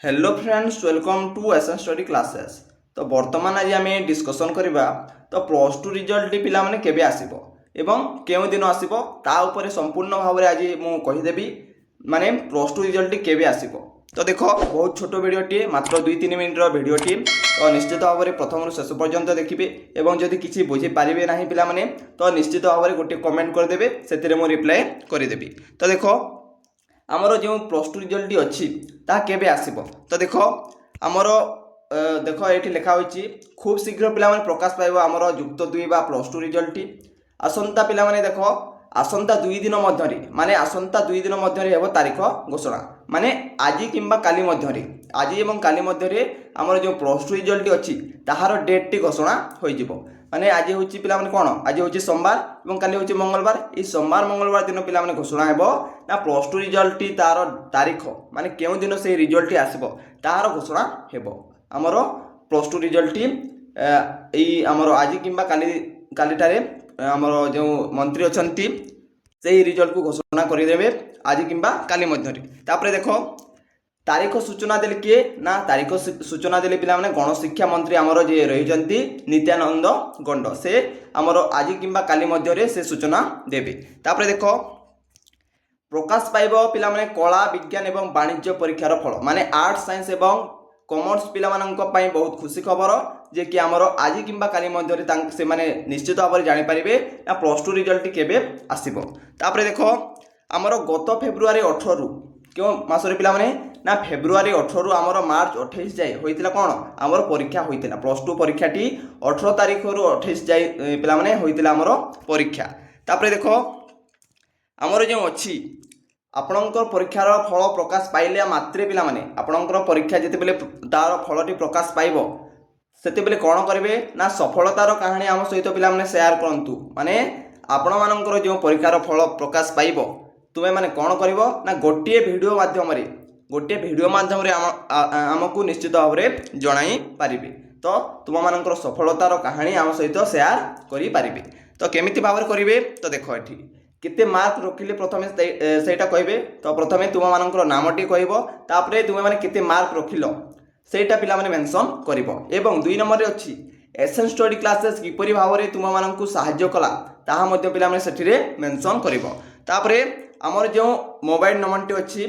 Hello friends, welcome to SN study classes. तो बर्तमान आज आम डिस्कसन करवा तो प्लस टू रिजल्ट पिला माने केबे आसीबो एवं केउ दिन आसीबो ता उपरे संपूर्ण भाव में आज मु कहिदेबी माने प्लस टू रिजल्ट केबे आसीबो। तो देखो बहुत छोट वीडियोटी मात्र 2-3 मिनिटर वीडियोटी तो निश्चित भाव में प्रथम शेष पर्यंत देखिए एवं जदि किसी बुझी पारे ना पिला माने तो निश्चित भाव में गोटे कमेंट करदे से मु रिप्लाई करदेवी। तो देखो आमर जो प्लस टू रिजल्ट अच्छी ता केबे आसीबो। तो देखो आमर देख ये लिखा होची खूब शीघ्र पिला माने प्रकाश पाइबो आमर युक्त 2 बा प्लस टू रिजल्ट आसंता पिला माने देखो आसंता 2 दिन मध्यरे माने आसंता 2 दिन मध्यरे हेबो तारीख घोषणा माने आज किंबा काली मध्यरे आज एवं काली मध्यरे आमर जो प्लस टू रिजल्ट अच्छी ताहार डेट टी घोषणा होई जिवो। माने आज होची पिला माने कोन आज होची सोमवार एवं काली होची मंगलवार। ई सोमवार मंगलवार दिन पिला माने घोषणा हेबो ना प्लस टू रिजल्ट तार तारीख माने केउ दिन से रिजल्ट आसीबो तार घोषणा हेबो। आमर प्लस टू रिजल्ट ई आमर आज किंबा काली कालीटारे आमर जो मंत्री अछंती से रिजल्ट को घोषणा करदेवे आज किंबा काली मध्यरे। तापरे देखो तारीख सूचना देले किए ना तारीख सूचना देले पिला माने गणशिक्षा मंत्री आमर जे रहिजंती नित्यानंद गंड से आमर आज किंबा काली मध्यरे से सूचना देबे। तापरे देखो प्रकाश पाइबो पिला माने कला विज्ञान एवं वाणिज्य परीक्षार फल माने आर्ट्स साइंस एवं कॉमर्स पिला माननक पई बहुत खुशी खबर जे कि आमर आज किंबा काली मध्यरे से माने निश्चित भाव में जानि पारिबे ना प्लस टू रिजल्ट केबे आसीबो। तापरे देखो आमर गत फेब्रुआरी 18 रु क्यों मासरे पिला माने ना फेब्रुआरी 18 रु आमर मार्च 28 जाए होइतिला कोन आमर परीक्षा होइतिला प्लस टू परीक्षाटी 18 तारीख रु 28 जाए पिला माने होइतिला आमर परीक्षा। तापरे देखो आमर जो अछि आपणकर परीक्षार फल प्रकाश पाइले मात्रे पिला माने आपणकर परीक्षा जेतेबेले तार फलटी प्रकाश पाइबो सेतेबेले कोन करिवे ना सफलतार कहानी आम सहित पिला माने शेयर करंतु माने आपण मानकर जो परीक्षार फल प्रकाश पाइबो तुमे माने कोन करिवो ना गोटे वीडियो माध्यम रे आमको निश्चित भाव में जणाई पारिबे। तो तुम मानकर सफलतार कहानी आम सहित शेयर करि पारिबे। तो केमिति भाव में करिवे तो देखो एठी केते मार्क रखिले प्रथमे सेटा कहबे। तो प्रथमे तुम मानकर नामटी कहबो तापरे तुमे माने केते मार्क रखिलो सेटा पिला माने मेंशन करिवो एवं 2 नंबर रे अछि एसएन स्टडी क्लासेस किपरि भाव में तुम माननकु सहाय्य कला ताहा मध्य पिला माने सेठिरे मेंशन करिवो। तापरे हमर जो मोबाइल नंबरटी अछि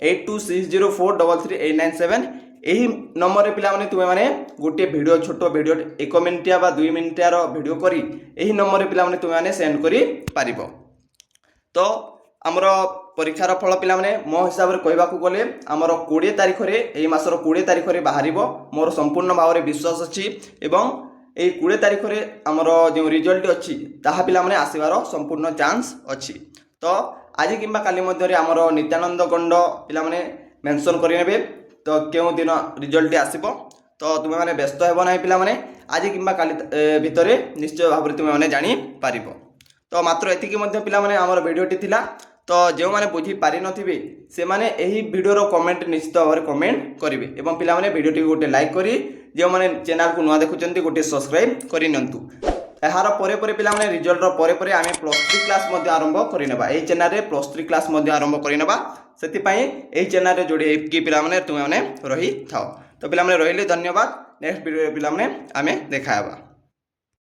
8260433897 यही नंबर रे पिला माने तुमे माने गोटे वीडियो छोट वीडियो 1 मिनिटिया बा 2 मिनिटिया रो वीडियो करी यही नंबर रे पिला माने तुमे माने सेंड करी पारिबो। तो आमर परीक्षार फल पिला माने मो हिसाब रे कहबा को गले आमर 20 तारिख रे एही मासर 20 तारिख रे बाहरिबो मोर संपूर्ण भाव रे विश्वास अछि एवं एही 20 तारिख रे आमर जो रिजल्ट अछि ताहा पिला माने आसीबार संपूर्ण चांस अछि। तो आज किंबा काली मध्यरे आमर नित्यानंद गंड पिला माने मेंशन करि नेबे तो केउ दिन रिजल्ट आसीबो। तो तुमे माने व्यस्त हेबो नाही पिला माने आज किंबा काली भितरे निश्चय भाव तुमे माने जानि पारिबो। तो मात्र एतिकी मध्य पिला माने आमर वीडियोटी थिला। तो जो माने बुझी पारि नथिबे से माने एही वीडियोर कमेंट निश्चित भाव में कमेंट करिवे एवं पिला माने वीडियोटी गोटे लाइक करी जो माने चैनल को नुआ देखुचंती गोटे सब्सक्राइब करि नंतु। एहार परे परे पिला माने रिजल्ट रो परे परे आमे प्लस 3 क्लास मध्ये आरंभ करिनेबा एही चैनल रे प्लस 3 क्लास मध्ये आरंभ करिनेबा सेति पई एही चैनल रे जोडी की पिला माने तुमे माने रही थाओ। तो पिला माने रहिले धन्यवाद। नेक्स्ट वीडियो रे पिला माने आमे देखायबा।